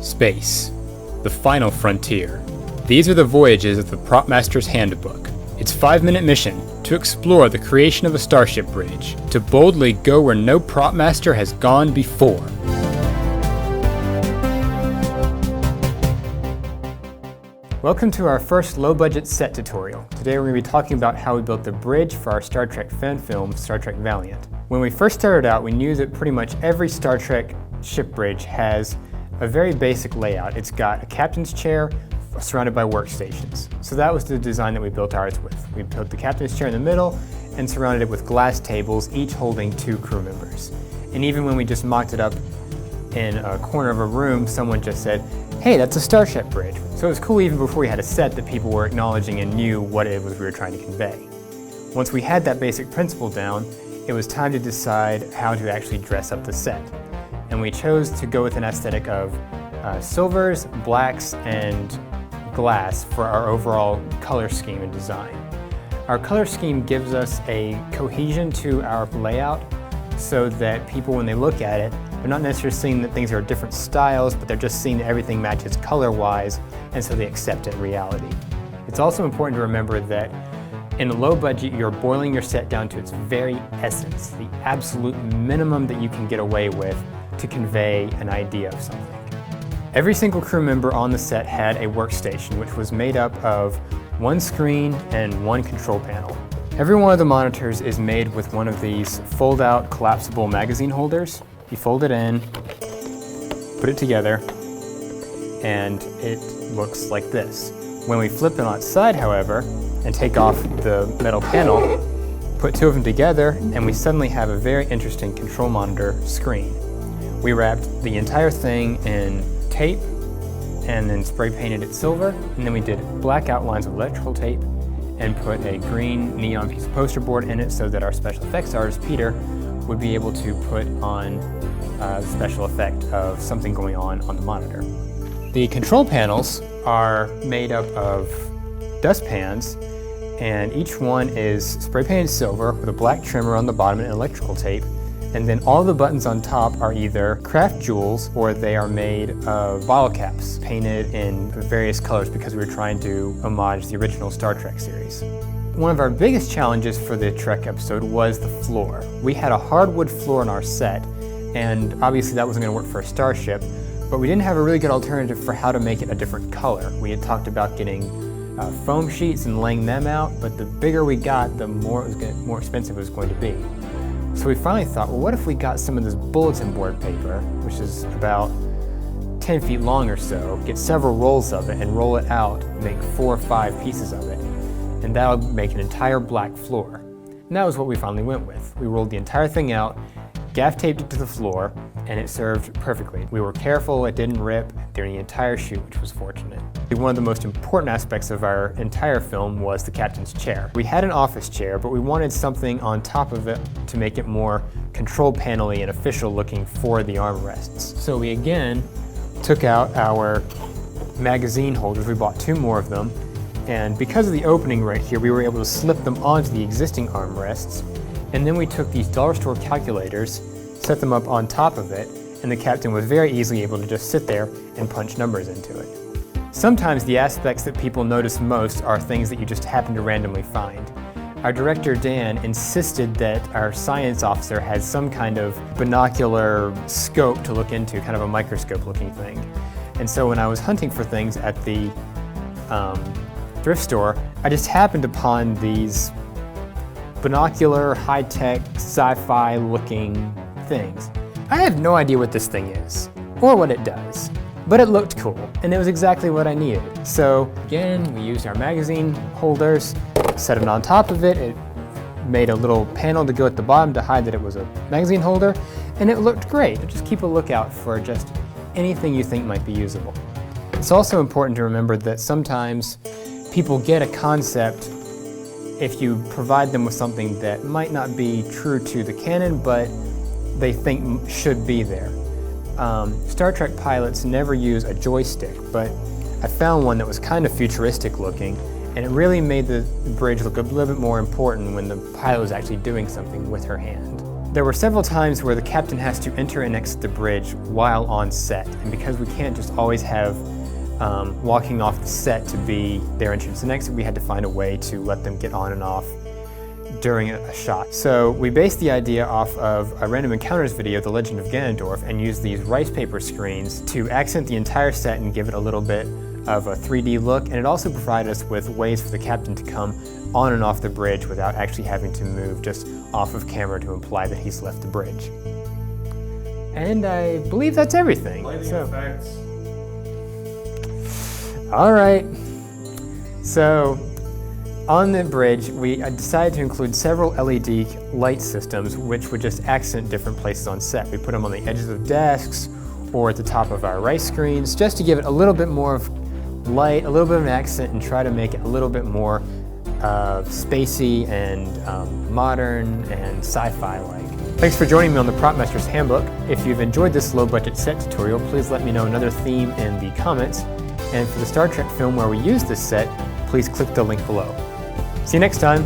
Space, the final frontier. These are the voyages of the Prop Master's Handbook. Its 5-minute mission, to explore the creation of a starship bridge, to boldly go where no Prop Master has gone before. Welcome to our first low-budget set tutorial. Today we're going to be talking about how we built the bridge for our Star Trek fan film, Star Trek Valiant. When we first started out, we knew that pretty much every Star Trek ship bridge has a very basic layout. It's got a captain's chair surrounded by workstations. So that was the design that we built ours with. We put the captain's chair in the middle and surrounded it with glass tables, each holding 2 crew members. And even when we just mocked it up in a corner of a room, someone just said, "Hey, that's a starship bridge." So it was cool even before we had a set that people were acknowledging and knew what it was we were trying to convey. Once we had that basic principle down, it was time to decide how to actually dress up the set. And we chose to go with an aesthetic of silvers, blacks, and glass for our overall color scheme and design. Our color scheme gives us a cohesion to our layout so that people, when they look at it, they're not necessarily seeing that things are different styles, but they're just seeing that everything matches color-wise, and so they accept it in reality. It's also important to remember that in a low budget, you're boiling your set down to its very essence, the absolute minimum that you can get away with to convey an idea of something. Every single crew member on the set had a workstation, which was made up of 1 screen and 1 control panel. Every one of the monitors is made with one of these fold-out collapsible magazine holders. You fold it in, put it together, and it looks like this. When we flip it on its side, however, and take off the metal panel, put 2 of them together, and we suddenly have a very interesting control monitor screen. We wrapped the entire thing in tape and then spray painted it silver, and then we did black outlines with electrical tape and put a green neon piece of poster board in it so that our special effects artist, Peter, would be able to put on a special effect of something going on the monitor. The control panels are made up of dustpans, and each one is spray painted silver with a black trimmer on the bottom and electrical tape. And then all the buttons on top are either craft jewels or they are made of bottle caps painted in various colors because we were trying to homage the original Star Trek series. One of our biggest challenges for the Trek episode was the floor. We had a hardwood floor in our set, and obviously that wasn't going to work for a starship, but we didn't have a really good alternative for how to make it a different color. We had talked about getting foam sheets and laying them out, but the bigger we got, the more expensive it was going to be. So we finally thought, well, what if we got some of this bulletin board paper, which is about 10 feet long or so, get several rolls of it and roll it out, make 4 or 5 pieces of it, and that'll make an entire black floor. And that was what we finally went with. We rolled the entire thing out, gaff taped it to the floor, and it served perfectly. We were careful, it didn't rip during the entire shoot, which was fortunate. One of the most important aspects of our entire film was the captain's chair. We had an office chair, but we wanted something on top of it to make it more control panel-y and official looking for the armrests. So we again took out our magazine holders. We bought 2 more of them, and because of the opening right here, we were able to slip them onto the existing armrests. And then we took these dollar store calculators, set them up on top of it, and the captain was very easily able to just sit there and punch numbers into it. Sometimes the aspects that people notice most are things that you just happen to randomly find. Our director, Dan, insisted that our science officer had some kind of binocular scope to look into, kind of a microscope looking thing. And so when I was hunting for things at the thrift store, I just happened upon these binocular, high-tech, sci-fi looking things. I have no idea what this thing is, or what it does, but it looked cool, and it was exactly what I needed. So again, we used our magazine holders, set it on top of it. It made a little panel to go at the bottom to hide that it was a magazine holder, and it looked great. Just keep a lookout for just anything you think might be usable. It's also important to remember that sometimes people get a concept if you provide them with something that might not be true to the canon, but they think should be there. Star Trek pilots never use a joystick, but I found one that was kind of futuristic looking, and it really made the bridge look a little bit more important when the pilot was actually doing something with her hand. There were several times where the captain has to enter and exit the bridge while on set, and because we can't just always have walking off the set to be their entrance and exit, we had to find a way to let them get on and off during a shot. So we based the idea off of a Random Encounters video, The Legend of Ganondorf, and used these rice paper screens to accent the entire set and give it a little bit of a 3D look, and it also provided us with ways for the captain to come on and off the bridge without actually having to move just off of camera to imply that he's left the bridge. And I believe that's everything. Lighting effects. All right. So on the bridge, we decided to include several LED light systems which would just accent different places on set. We put them on the edges of desks or at the top of our rice screens just to give it a little bit more of light, a little bit of an accent, and try to make it a little bit more spacey and modern and sci-fi like. Thanks for joining me on the Prop Master's Handbook. If you've enjoyed this low-budget set tutorial, please let me know another theme in the comments. And for the Star Trek film where we use this set, please click the link below. See you next time.